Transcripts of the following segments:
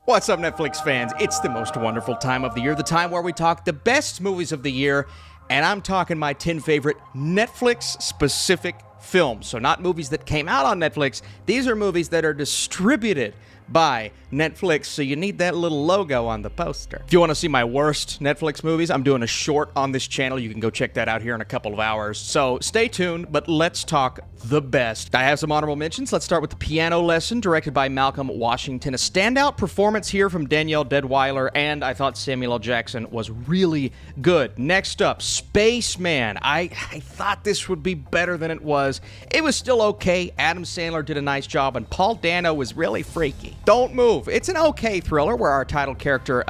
What's up, Netflix fans? It's the most wonderful time of the year, the time where we talk the best movies of the year, and I'm talking my 10 favorite Netflix-specific films. So not movies that came out on Netflix, these are movies that are distributed by Netflix, so you need that little logo on the poster. If you want to see my worst Netflix movies, I'm doing a short on this channel. You can go check that out here in a couple of hours. So stay tuned, but let's talk the best. I have some honorable mentions. Let's start with The Piano Lesson, directed by Malcolm Washington. A standout performance here from Danielle Deadwyler, and I thought Samuel L. Jackson was really good. Next up, Spaceman. I thought this would be better than it was. It was still okay. Adam Sandler did a nice job, and Paul Dano was really freaky. Don't Move. It's an okay thriller where our title character,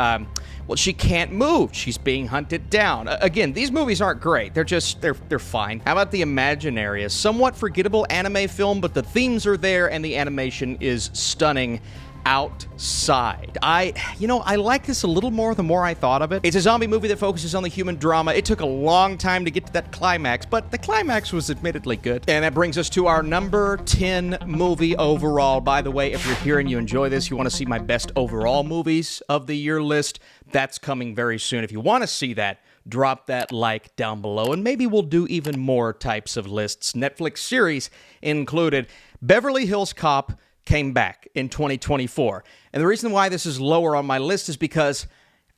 she can't move. She's being hunted down. Again, these movies aren't great. They're fine. How about The Imaginary? A somewhat forgettable anime film, but the themes are there and the animation is stunning. Outside. I like this a little more the more I thought of it. It's a zombie movie that focuses on the human drama. It took a long time to get to that climax, but the climax was admittedly good. And that brings us to our number 10 movie overall. By the way, if you're here and you enjoy this, you want to see my best overall movies of the year list, that's coming very soon. If you want to see that, drop that like down below, and maybe we'll do even more types of lists. Netflix series included. Beverly Hills Cop came back in 2024. And the reason why this is lower on my list is because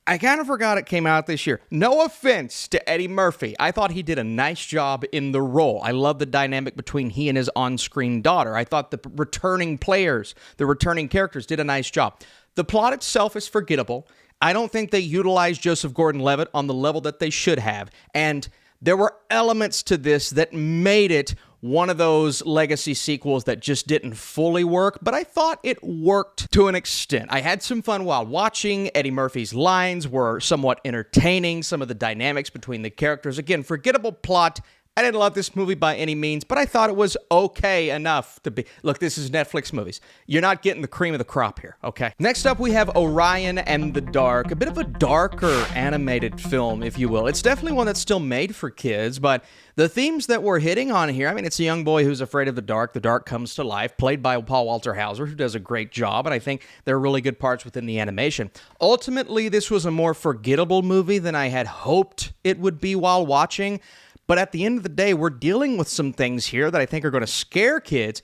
I kind of forgot it came out this year. No offense to Eddie Murphy. I thought he did a nice job in the role. I love the dynamic between he and his on-screen daughter. I thought the returning players, the returning characters did a nice job. The plot itself is forgettable. I don't think they utilized Joseph Gordon-Levitt on the level that they should have. And there were elements to this that made it one of those legacy sequels that just didn't fully work, but I thought it worked to an extent. I had some fun while watching. Eddie Murphy's lines were somewhat entertaining. Some of the dynamics between the characters. Again, forgettable plot. I didn't love this movie by any means, but I thought it was okay enough to be... Look, this is Netflix movies. You're not getting the cream of the crop here, okay? Next up, we have Orion and the Dark, a bit of a darker animated film, if you will. It's definitely one that's still made for kids, but the themes that we're hitting on here, it's a young boy who's afraid of the dark. The dark comes to life, played by Paul Walter Hauser, who does a great job, and I think there are really good parts within the animation. Ultimately, this was a more forgettable movie than I had hoped it would be while watching. But at the end of the day, we're dealing with some things here that I think are going to scare kids,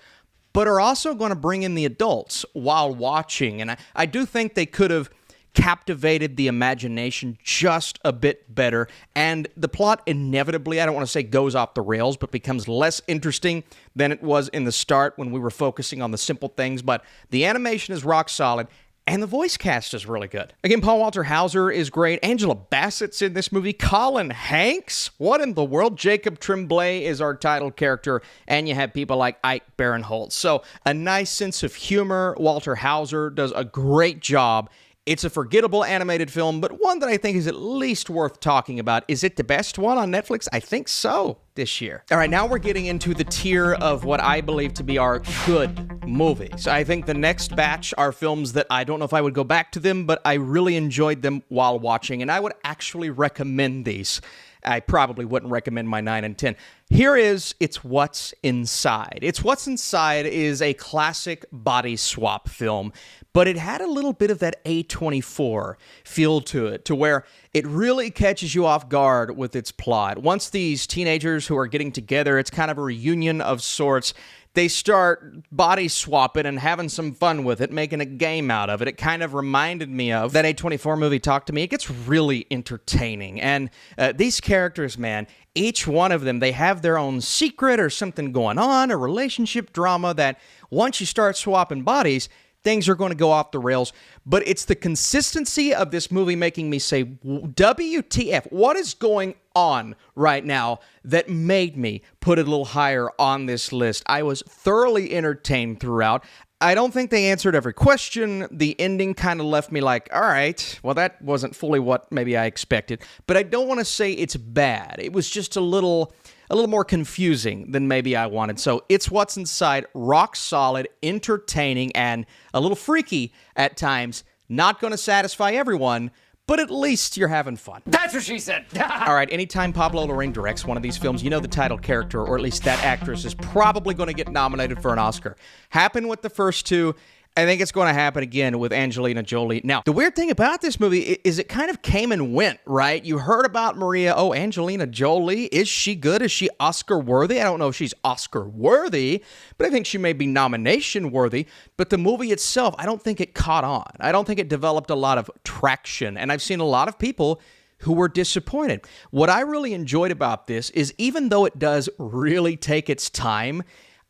but are also going to bring in the adults while watching. And I do think they could have captivated the imagination just a bit better. And the plot inevitably, I don't want to say goes off the rails, but becomes less interesting than it was in the start when we were focusing on the simple things. But the animation is rock solid. And the voice cast is really good. Again, Paul Walter Hauser is great. Angela Bassett's in this movie. Colin Hanks? What in the world? Jacob Tremblay is our title character. And you have people like Ike Barinholtz. So a nice sense of humor. Walter Hauser does a great job. It's a forgettable animated film, but one that I think is at least worth talking about. Is it the best one on Netflix? I think so this year. All right, now we're getting into the tier of what I believe to be our good movies. I think the next batch are films that I don't know if I would go back to them, but I really enjoyed them while watching, and I would actually recommend these. I probably wouldn't recommend my 9 and 10. Here is It's What's Inside. It's What's Inside is a classic body swap film, but it had a little bit of that A24 feel to it, to where it really catches you off guard with its plot. Once these teenagers who are getting together, it's kind of a reunion of sorts. They start body swapping and having some fun with it, making a game out of it. It kind of reminded me of that A24 movie, Talk to Me. It gets really entertaining. And these characters, man, each one of them, they have their own secret or something going on, a relationship drama that once you start swapping bodies, things are going to go off the rails. But it's the consistency of this movie making me say, WTF, what is going on right now that made me put it a little higher on this list? I was thoroughly entertained throughout. I don't think they answered every question. The ending kind of left me like, all right, well, that wasn't fully what maybe I expected. But I don't want to say it's bad. It was just a little more confusing than maybe I wanted. So It's What's Inside, rock solid, entertaining, and a little freaky at times. Not going to satisfy everyone, but at least you're having fun. That's what she said. All right, anytime Pablo Larraín directs one of these films, you know the title character, or at least that actress, is probably going to get nominated for an Oscar. Happened with the first two. I think it's going to happen again with Angelina Jolie. Now, the weird thing about this movie is it kind of came and went, right? You heard about Maria. Oh, Angelina Jolie. Is she good? Is she Oscar worthy? I don't know if she's Oscar worthy, but I think she may be nomination worthy. But the movie itself, I don't think it caught on. I don't think it developed a lot of traction. And I've seen a lot of people who were disappointed. What I really enjoyed about this is even though it does really take its time,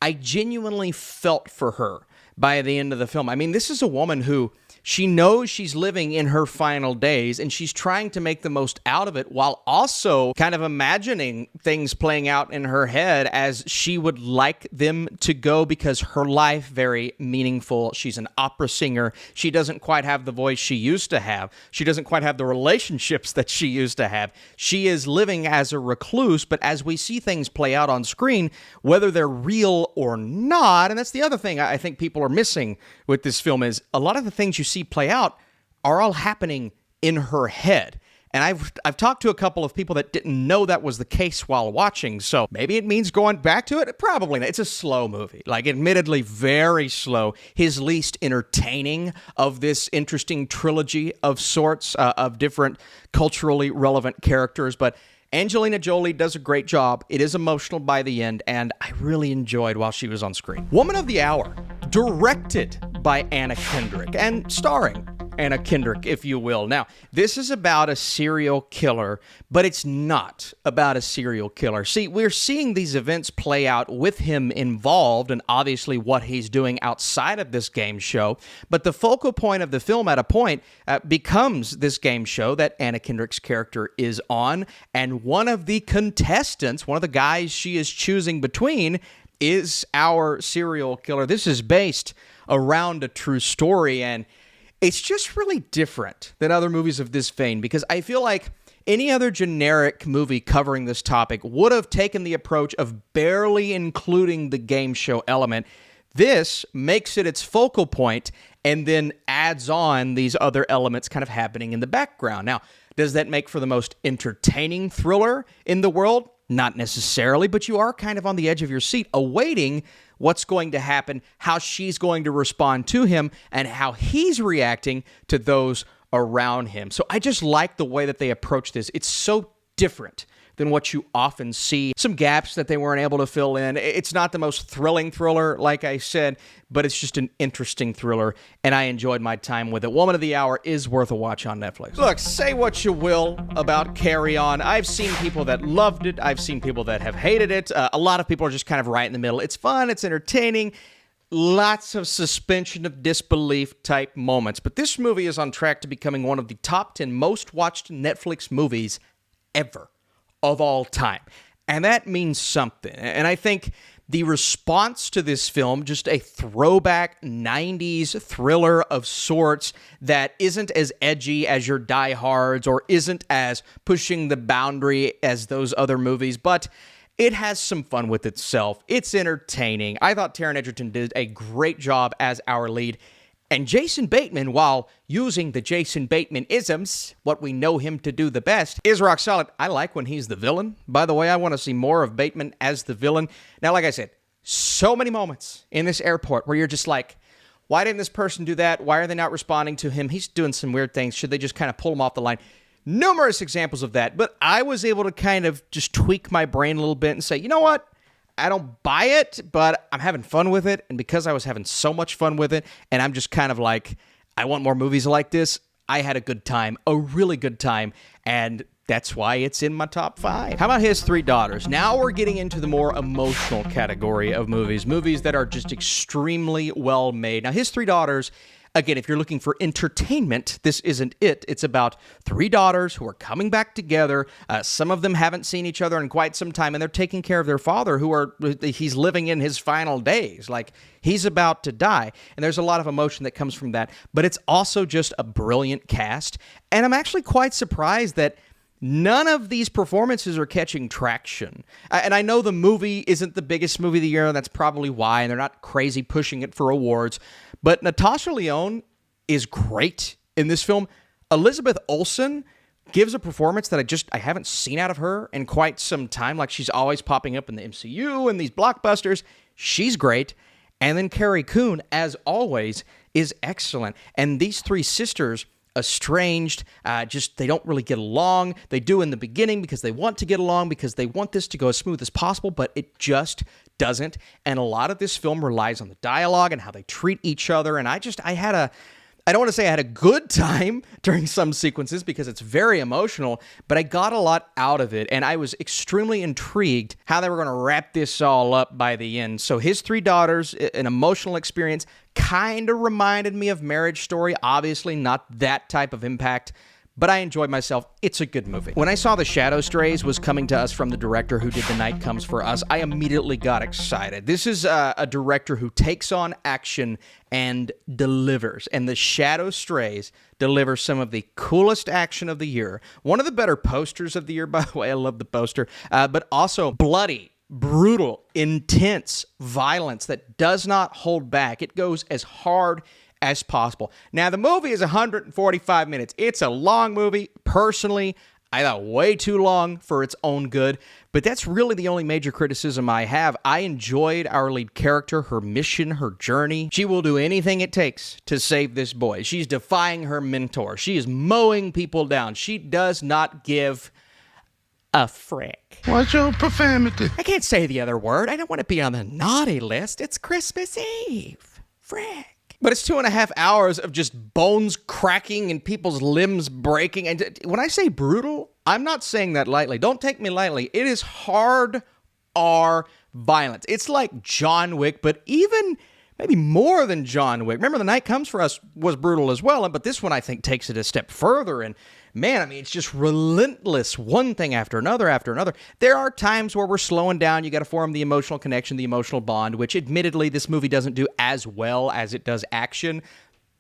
I genuinely felt for her by the end of the film. I mean, this is a woman who she knows she's living in her final days and she's trying to make the most out of it while also kind of imagining things playing out in her head as she would like them to go because her life very meaningful. She's an opera singer. She doesn't quite have the voice she used to have. She doesn't quite have the relationships that she used to have. She is living as a recluse, but as we see things play out on screen, whether they're real or not, and that's the other thing I think people are missing with this film is a lot of the things you see play out are all happening in her head. And I've talked to a couple of people that didn't know that was the case while watching, so maybe it means going back to it. Probably not. It's a slow movie, like admittedly very slow. His least entertaining of this interesting trilogy of sorts of different culturally relevant characters, but Angelina Jolie does a great job. It is emotional by the end, and I really enjoyed while she was on screen. Woman of the Hour, directed by Anna Kendrick and starring Anna Kendrick, if you will. Now, this is about a serial killer, but it's not about a serial killer. See, we're seeing these events play out with him involved and obviously what he's doing outside of this game show, but the focal point of the film at a point becomes this game show that Anna Kendrick's character is on, and one of the contestants, one of the guys she is choosing between, is our serial killer. This is based around a true story, and it's just really different than other movies of this vein because I feel like any other generic movie covering this topic would have taken the approach of barely including the game show element. This makes it its focal point and then adds on these other elements kind of happening in the background. Now, does that make for the most entertaining thriller in the world? Not necessarily, but you are kind of on the edge of your seat awaiting what's going to happen, how she's going to respond to him, and how he's reacting to those around him. So I just like the way that they approach this. It's so different than what you often see. Some gaps that they weren't able to fill in. It's not the most thrilling thriller, like I said, but it's just an interesting thriller, and I enjoyed my time with it. Woman of the Hour is worth a watch on Netflix. Look, say what you will about Carry On. I've seen people that loved it. I've seen people that have hated it. A lot of people are just kind of right in the middle. It's fun. It's entertaining. Lots of suspension of disbelief type moments. But this movie is on track to becoming one of the top 10 most watched Netflix movies ever. Of all time. And that means something. And I think the response to this film, just a throwback 90s thriller of sorts that isn't as edgy as your Die Hards or isn't as pushing the boundary as those other movies, but it has some fun with itself. It's entertaining. I thought Taron Egerton did a great job as our lead. And Jason Bateman, while using the Jason Bateman isms, what we know him to do the best, is rock solid. I like when he's the villain. By the way, I want to see more of Bateman as the villain. Now, like I said, so many moments in this airport where you're just like, why didn't this person do that? Why are they not responding to him? He's doing some weird things. Should they just kind of pull him off the line? Numerous examples of that. But I was able to kind of just tweak my brain a little bit and say, you know what? I don't buy it, but I'm having fun with it. And because I was having so much fun with it, and I'm just kind of like, I want more movies like this, I had a good time, a really good time. And that's why it's in my top 5. How about His Three Daughters? Now we're getting into the more emotional category of movies that are just extremely well made. Now, His Three Daughters, again, if you're looking for entertainment, this isn't it. It's about 3 daughters who are coming back together. Some of them haven't seen each other in quite some time, and they're taking care of their father, he's living in his final days. Like, he's about to die. And there's a lot of emotion that comes from that. But it's also just a brilliant cast. And I'm actually quite surprised that none of these performances are catching traction. And I know the movie isn't the biggest movie of the year, and that's probably why, and they're not crazy pushing it for awards. But Natasha Lyonne is great in this film. Elizabeth Olsen gives a performance that I haven't seen out of her in quite some time. Like, she's always popping up in the MCU and these blockbusters. She's great. And then Carrie Coon, as always, is excellent. And these three sisters, estranged, just they don't really get along. They do in the beginning because they want to get along, because they want this to go as smooth as possible, but it just doesn't. And a lot of this film relies on the dialogue and how they treat each other. And I don't want to say I had a good time during some sequences because it's very emotional, but I got a lot out of it, and I was extremely intrigued how they were going to wrap this all up by the end. So his three daughters, an emotional experience, kind of reminded me of Marriage Story. Obviously not that type of impact, but I enjoyed myself. It's a good movie. When I saw The Shadow Strays was coming to us from the director who did The Night Comes for Us, I immediately got excited. This is a director who takes on action and delivers. And The Shadow Strays delivers some of the coolest action of the year. One of the better posters of the year, by the way. I love the poster. But also bloody, brutal, intense violence that does not hold back. It goes as hard as possible. Now, the movie is 145 minutes. It's a long movie. Personally, I thought way too long for its own good, but that's really the only major criticism I have. I enjoyed our lead character, her mission, her journey. She will do anything it takes to save this boy. She's defying her mentor. She is mowing people down. She does not give a frick. What's your profanity? I can't say the other word. I don't want to be on the naughty list. It's Christmas Eve. Frick. But it's 2.5 hours of just bones cracking and people's limbs breaking. And when I say brutal, I'm not saying that lightly. Don't take me lightly. It is hard R violence. It's like John Wick, but even maybe more than John Wick. Remember, The Night Comes for Us was brutal as well, but this one I think takes it a step further. And man, I mean, it's just relentless, one thing after another after another. There are times where we're slowing down. You got to form the emotional connection, the emotional bond, which admittedly this movie doesn't do as well as it does action,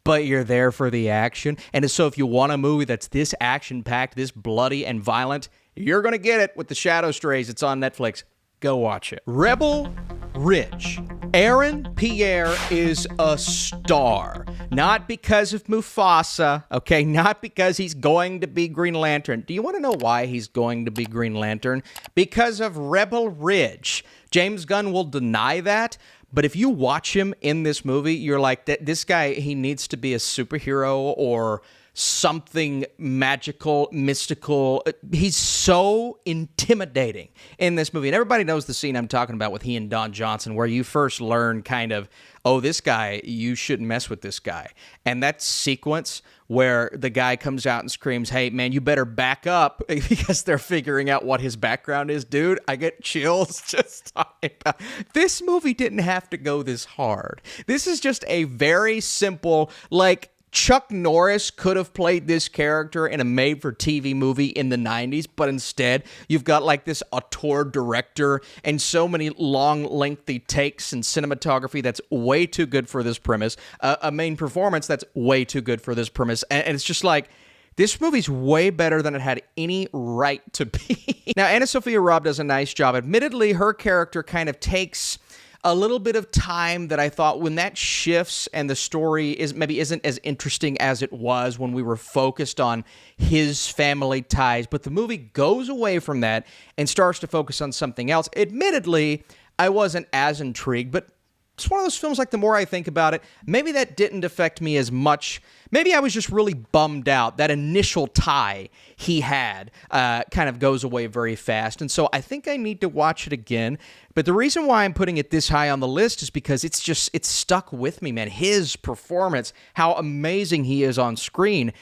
but you're there for the action. And so if you want a movie that's this action-packed, this bloody and violent, you're going to get it with The Shadow Strays. It's on Netflix. Go watch it. Rebel Ridge. Aaron Pierre is a star. Not because of Mufasa, okay? Not because he's going to be Green Lantern. Do you want to know why he's going to be Green Lantern? Because of Rebel Ridge. James Gunn will deny that, but if you watch him in this movie, you're like, this guy, he needs to be a superhero or something magical, mystical. He's so intimidating in this movie. And everybody knows the scene I'm talking about with he and Don Johnson, where you first learn kind of, oh, this guy, you shouldn't mess with this guy. And that sequence where the guy comes out and screams, hey, man, you better back up, because they're figuring out what his background is. Dude, I get chills just talking about. This movie didn't have to go this hard. This is just a very simple, like, Chuck Norris could have played this character in a made-for-TV movie in the 90s, but instead, you've got like this auteur director and so many long, lengthy takes and cinematography that's way too good for this premise, a main performance that's way too good for this premise, and it's just like, this movie's way better than it had any right to be. Now, Anna Sophia Robb does a nice job. Admittedly, her character kind of takes a little bit of time that I thought when that shifts and the story isn't as interesting as it was when we were focused on his family ties, but the movie goes away from that and starts to focus on something else. Admittedly, I wasn't as intrigued, but it's one of those films, like, the more I think about it, maybe that didn't affect me as much. Maybe I was just really bummed out. That initial tie he had kind of goes away very fast. And so I think I need to watch it again. But the reason why I'm putting it this high on the list is because it's stuck with me, man. His performance, how amazing he is on screen,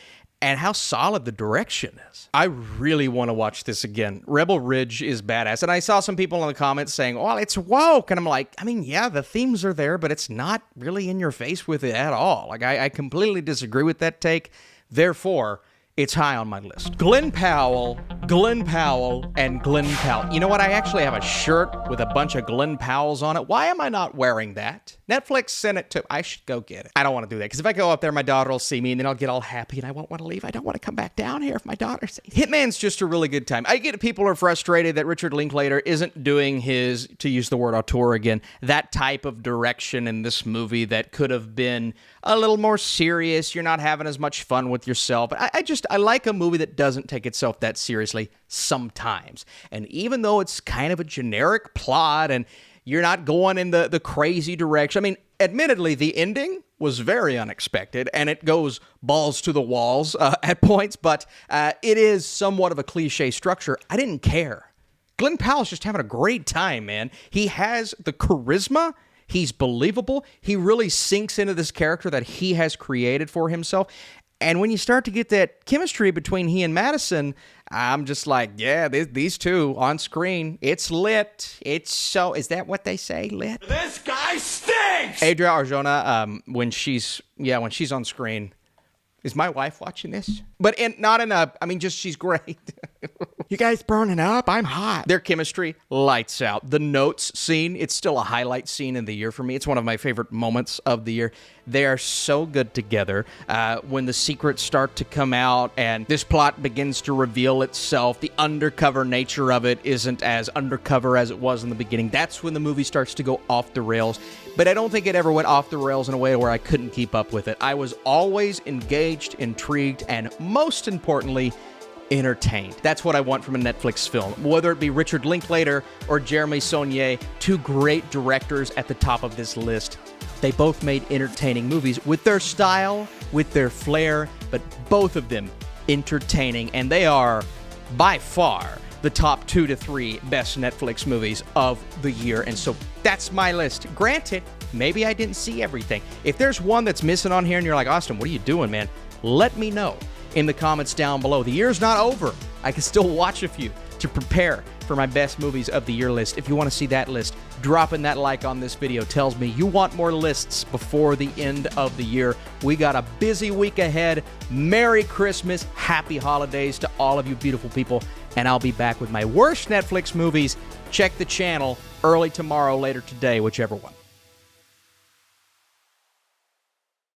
and how solid the direction is. I really want to watch this again. Rebel Ridge is badass. And I saw some people in the comments saying, well, it's woke. And I'm like, I mean, yeah, the themes are there, but it's not really in your face with it at all. Like, I completely disagree with that take. Therefore, it's high on my list. Glenn Powell, and Glenn Powell. You know what? I actually have a shirt with a bunch of Glenn Powells on it. Why am I not wearing that? Netflix sent it to... I should go get it. I don't want to do that, because if I go up there, my daughter will see me, and then I'll get all happy, and I won't want to leave. I don't want to come back down here if my daughter sees. Hitman's just a really good time. I get people are frustrated that Richard Linklater isn't doing his, to use the word auteur again, that type of direction in this movie that could have been a little more serious. You're not having as much fun with yourself. I like a movie that doesn't take itself that seriously sometimes. And even though it's kind of a generic plot and you're not going in the crazy direction, I mean, admittedly, the ending was very unexpected, and it goes balls to the walls at points, but it is somewhat of a cliche structure. I didn't care. Glenn Powell's just having a great time, man. He has the charisma. He's believable. He really sinks into this character that he has created for himself. And when you start to get that chemistry between he and Madison, I'm just like, yeah, these two on screen, it's lit. It's so, is that what they say, lit? This guy stinks! Adria Arjona, when she's on screen, is my wife watching this? But not in a, I mean, just she's great. You guys burning up? I'm hot. Their chemistry, lights out. The notes scene, it's still a highlight scene in the year for me. It's one of my favorite moments of the year. They are so good together. When the secrets start to come out and this plot begins to reveal itself, the undercover nature of it isn't as undercover as it was in the beginning. That's when the movie starts to go off the rails. But I don't think it ever went off the rails in a way where I couldn't keep up with it. I was always engaged, intrigued, and most importantly, entertained. That's what I want from a Netflix film. Whether it be Richard Linklater or Jeremy Saulnier, two great directors at the top of this list. They both made entertaining movies with their style, with their flair, but both of them entertaining, and they are by far the top 2 to 3 best Netflix movies of the year. And so that's my list. Granted, maybe I didn't see everything. If there's one that's missing on here and you're like, Austin, what are you doing, man? Let me know in the comments down below. The year's not over. I can still watch a few to prepare for my best movies of the year list. If you want to see that list, dropping that like on this video tells me you want more lists before the end of the year. We got a busy week ahead. Merry Christmas, happy holidays to all of you beautiful people, and I'll be back with my worst Netflix movies. Check the channel early tomorrow, later today, whichever one.